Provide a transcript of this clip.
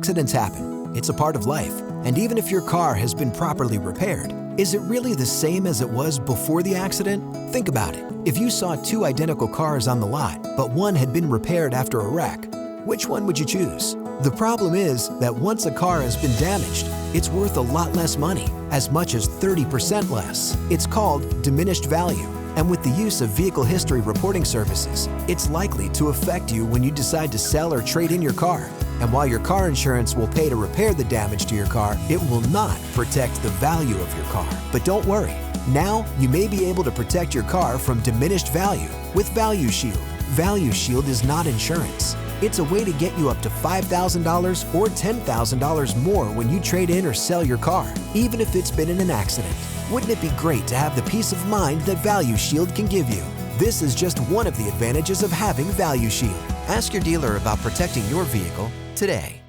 Accidents happen. It's a part of life. And even if your car has been properly repaired, is it really the same as it was before the accident? Think about it. If you saw two identical cars on the lot, but one had been repaired after a wreck, which one would you choose? The problem is that once a car has been damaged, it's worth a lot less money, as much as 30% less. It's called diminished value. And with the use of vehicle history reporting services, it's likely to affect you when you decide to sell or trade in your car. And while your car insurance will pay to repair the damage to your car, it will not protect the value of your car. But don't worry. Now, you may be able to protect your car from diminished value with ValueShield. ValueShield is not insurance. It's a way to get you up to $5,000 or $10,000 more when you trade in or sell your car, even if it's been in an accident. Wouldn't it be great to have the peace of mind that ValueShield can give you? This is just one of the advantages of having ValueShield. Ask your dealer about protecting your vehicle today.